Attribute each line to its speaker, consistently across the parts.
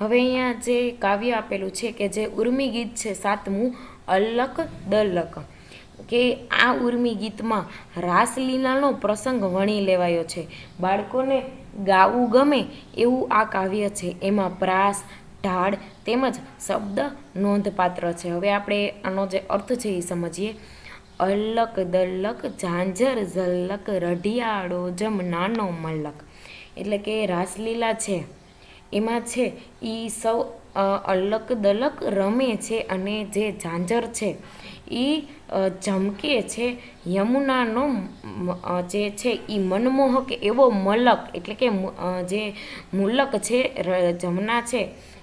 Speaker 1: હવે અહીંયા જે કાવ્ય આપેલું છે કે જે ઉર્મી ગીત છે સાતમું, અલ્લક દલ્લક, કે આ ઉર્મી ગીતમાં રાસલીલાનો પ્રસંગ વણી લેવાયો છે. બાળકોને ગાવું ગમે એવું આ કાવ્ય છે. એમાં પ્રાસ, ઢાળ તેમજ શબ્દ નોંધપાત્ર છે. હવે આપણે આનો જે અર્થ છે એ સમજીએ. અલ્લક દલ્લક ઝાંઝર ઝલ્લક રઢિયાળો જમનાનો મલ્લક, એટલે કે રાસલીલા છે એમાં છે એ સૌ અલ્લક દલક રમે છે અને જે ઝાંઝર છે એ ઝમકે છે. યમુનાનો જે છે એ મનમોહક એવો મલક, એટલે કે જે મુલક છે, જમના છે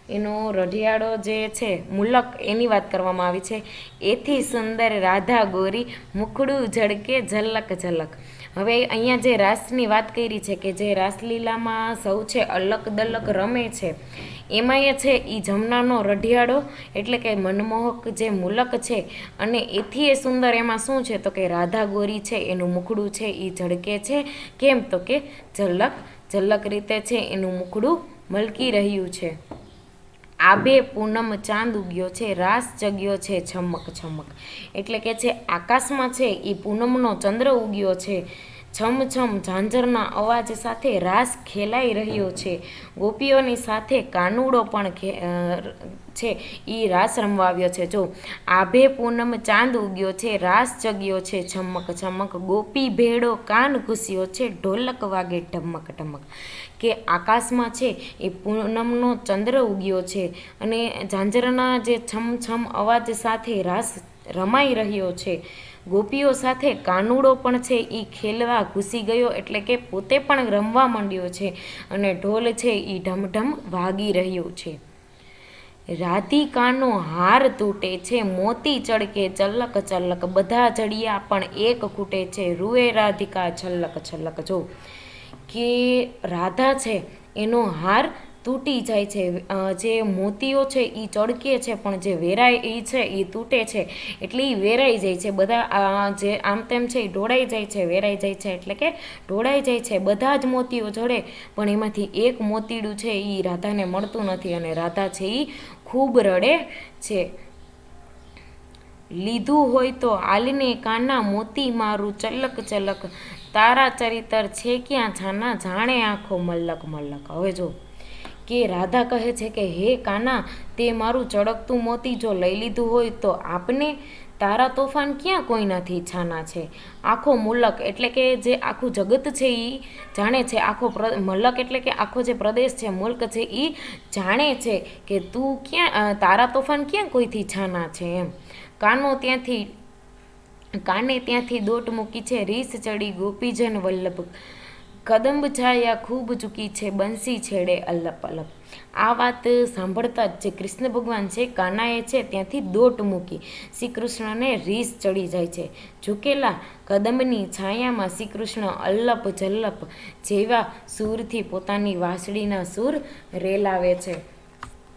Speaker 1: એનો રઢિયાળો જે છે મુલક એની વાત કરવામાં આવી છે. એથી સુંદર રાધા ગોરી મુખડું ઝળકે ઝલક ઝલક. હવે અહીંયા જે રાસની વાત કરી છે કે જે રાસલીલામાં સૌ છે અલક દલક રમે છે, એમાં એ છે એ જમનાનો રઢિયાળો એટલે કે મનમોહક જે મુલક છે, અને એથી એ સુંદર એમાં શું છે તો કે રાધા ગોરી છે એનું મુખડું છે એ ઝળકે છે. કેમ તો કે ઝલક ઝલક રીતે છે એનું મુખડું મલકી રહ્યું છે. આભે પૂનમ ચાંદ ઉગ્યો છે, રાસ જગ્યો છે છમક છમક, એટલે કે છે આકાશમાં છે એ પૂનમનો ચંદ્ર ઉગ્યો છે. છમછમ ઝાંઝરના અવાજ સાથે રાસ ખેલાઈ રહ્યો છે. ગોપીઓની સાથે કાનુડો પણ છે એ રાસ રમવા આવ્યો છે. જો આભે પૂનમ ચાંદ ઉગ્યો છે, રાસ જગ્યો છે છમક છમક, ગોપી ભેડો કાન ઘૂસ્યો છે, ઢોલક વાગે ઢમક ઢમક, કે આકાશમાં છે એ પૂનમનો ચંદ્ર ઉગ્યો છે અને ઝાંઝરના જે છમછમ અવાજ સાથે રાસ રમાઈ રહ્યો છે. ગોપીઓ સાથે કાનુડો પણ છે એ ખેલવા ઘૂસી ગયો, એટલે કે પોતે પણ રમવા માંડ્યો છે અને ઢોલ છે એ ઢમઢમ વાગી રહ્યો છે. રાધિકાનો હાર તૂટે છે, મોતી ચળકે ચલક ચલક, બધા જડિયા પણ એક ખૂટે છે, રૂએ રાધિકા છલક છલક. જો કે રાધા છે એનો હાર તૂટી જાય છે, જે મોતીઓ છે એ ચળકે છે પણ જે વેરાય એ છે એ તૂટે છે, એટલે એ વેરાઈ જાય છે. બધા જે આમ તેમ છે એ ઢોળાઈ જાય છે, વેરાઈ જાય છે એટલે કે ઢોળાઈ જાય છે. બધા જ મોતીઓ જડે પણ એમાંથી એક મોતીડું છે એ રાધાને મળતું નથી અને રાધા છે એ ખૂબ રડે છે. લીધું હોય તો આલને કાના મોતી મારું ચલક ચલક, તારા ચરિતર છે ક્યાં છાના, જાણે આંખો મલક મલક. હવે જો કે રાધા કહે છે કે હે કાના, તે મારું ચળકતું મોતી જો લઈ લીધું હોય તો આપને, તારા તોફાન ક્યાં કોઈનાથી છાના છે. આખો મુલક એટલે કે જે આખું જગત છે એ જાણે છે, આખો મલક એટલે કે આખો જે પ્રદેશ છે, મુલ્ક છે એ જાણે છે કે તું ક્યાં, તારા તોફાન ક્યાં કોઈથી છાના છે એમ. કાને ત્યાંથી દોટ મૂકી છે, રીસ ચડી ગોપીજન વલ્લભ, કદંબ છાયા ખૂબ ચૂકી છે, બંસી છેડે અલ્લપ અલ્લપ. આ વાત સાંભળતા જ જે કૃષ્ણ ભગવાન છે કાનાએ છે ત્યાંથી દોટ મૂકી, શ્રી કૃષ્ણને રીસ ચડી જાય છે. ઝૂકેલા કદંબની છાયામાં શ્રી કૃષ્ણ અલ્લપ જલ્લપ જેવા સૂરથી પોતાની વાંસળીના સૂર રેલાવે છે.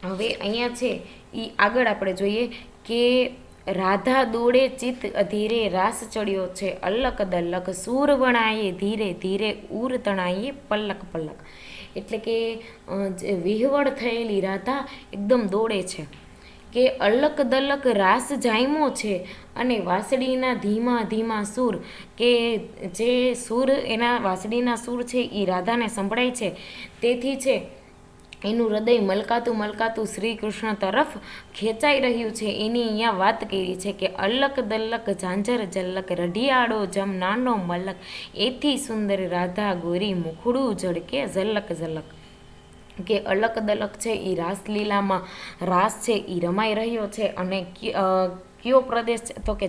Speaker 1: હવે અહીંયા છે એ આગળ આપણે જોઈએ કે રાધા દોડે ચિત્ત અધીરે, રાસ ચડ્યો છે અલ્લક દલ્લક, સૂર વણાયે ધીરે ધીરે, ઉર તણાયે પલ્લક પલ્લક, એટલે કે વિહવળ થયેલી રાધા એકદમ દોડે છે કે અલ્લક દલ્લક રાસ જામ્યો છે અને વાંસળીના ધીમા ધીમા સૂર, કે જે સૂર એના વાંસળીના સૂર છે એ રાધાને સંભળાય છે, તેથી છે એનું હૃદય મલકાતું મલકાતું શ્રી કૃષ્ણ તરફ ખેંચાઈ રહ્યું છે. એની અહીંયા વાત કરી છે કે અલ્લક દલ્લક ઝાંઝર ઝલ્લક, રઢિયાળો જમ નાનો મલક, એથી સુંદર રાધા ગોરી મુખડું ઝળકે ઝલક ઝલક. કે અલક દલક છે એ રાસલીલામાં રાસ છે એ રમાઈ રહ્યો છે અને કયો પ્રદેશ છે તો કે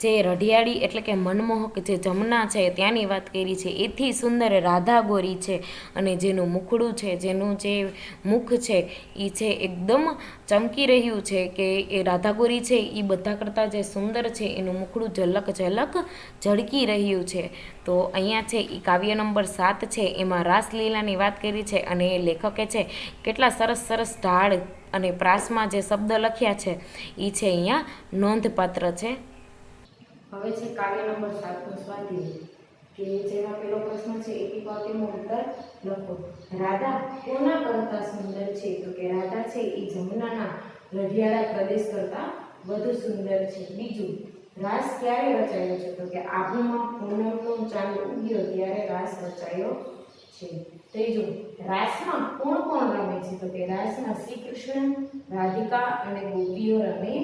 Speaker 1: જે રઢિયાળી એટલે કે મનમોહક જે જમના છે ત્યાંની વાત કરી છે. એથી સુંદર રાધા ગોરી છે અને જેનું મુખડું છે, જેનું જે મુખ છે એ છે એકદમ ચમકી રહ્યું છે, કે એ રાધા ગોરી છે એ બધા કરતાં જે સુંદર છે એનું મુખડું ઝલક ઝલક ઝળકી રહ્યું છે. તો અહીંયા છે એ કાવ્ય નંબર 7 છે, એમાં રાસલીલાની વાત કરી છે અને એ લેખકે છે કેટલા સરસ સરસ ઢાળ અને પ્રાસમાં જે શબ્દ લખ્યા છે એ છે અહીંયા નોંધપાત્ર છે. હવે છે કાવ્ય નંબર 7 નું સ્વાધ્યાય, કે જેમાં પેલો પ્રશ્ન છે એક વાક્યમાં ઉત્તર લખો. રાધા કોના કરતા સુંદર છે? તો કે રાધા છે એ જમુનાના રઢિયાળા પ્રદેશ કરતા વધુ સુંદર છે. બીજું, રાસ ક્યારે રચાયો છે? તો કે આબુમાં પૂનમનો ચાંદ ઉગ્યો ત્યારે રાસ રચાયો છે. ત્રીજું, રાસમાં કોણ કોણ રમે છે? તો કે રાસમાં શ્રી કૃષ્ણ, રાધિકા અને ગોપીઓ રમે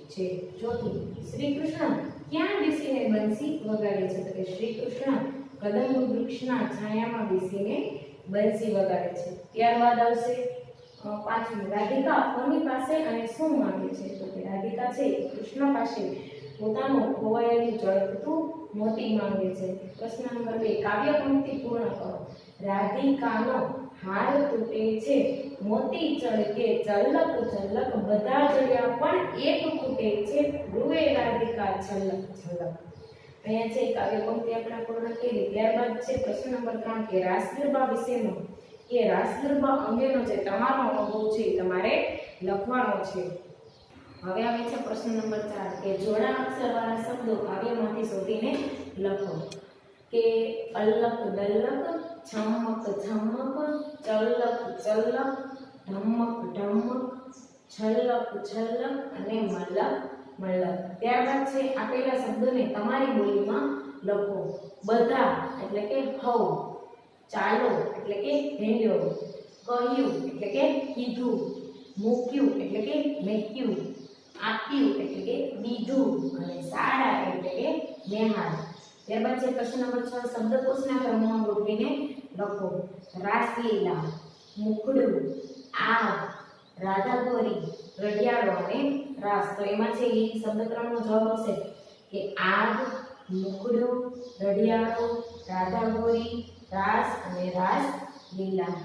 Speaker 1: છે. ચોથું, શ્રી કૃષ્ણ ક્યાં બેસીને બંસી વગાડે છે? તો કે શ્રી કૃષ્ણ કદંબ વૃક્ષના છાયામાં બેસીને બંસી વગાડે છે. ત્યારબાદ આવશે પાંચમું, રાધિકા કોની પાસે અને શું માંગે છે? તો કે રાધિકા છે કૃષ્ણ પાસે પોતાનું ખોવાયેલું ચળકતું મોતી માંગે છે. પ્રશ્ન નંબર 2, કાવ્ય પંક્તિ પૂર્ણ કરો. રાધિકાનો હાર તૂટે છે, મોતી ચળકે ચલક ચલક, બધા જડ્યા પણ એક ખૂટે છે, રૂવે રાધિકા છલક છલક. અહીંયા છે કાવ્ય પંક્તિ આપણે પૂર્ણ કરી. ત્યારબાદ છે પ્રશ્ન નંબર 3 કે રાસ ગરબા વિશેનો કે રાસ ગરબા અંગેનો જે તમારો અનુભવ છે તમારે લખવાનો છે. હવે આવે છે પ્રશ્ન નંબર 4 કે જોડા અક્ષરવાળા શબ્દો કાવ્યમાંથી શોધીને લખો. કે અલક દલક, છમક છમક, ચલક ચલક, ઢમક ઢમક, છલક છલક અને મલક મલક. ત્યારબાદ છે આપેલા શબ્દોને તમારી બોલીમાં લખો. બધા એટલે કે હવ, ચાલો એટલે કે હેલ્યો, કહ્યું એટલે કે કીધું, મૂક્યું એટલે કે મેક્યું, આપ્યું એટલે કે દીધું અને શાળા એટલે કે બેહાડ. ત્યારબાદ છે પ્રશ્ન નંબર 6 શબ્દકોશના ક્રમમાં ગોઠવીને લખો. રાસલીલા, મુખડું, આગ, રાધાગોરી, રઢિયાળો અને રાસ. તો એમાં છે એ શબ્દક્રમનો જવાબ હશે કે આગ, મુખડું, રઢિયાળો, રાધાગોરી, રાસ અને રાસ લીલા.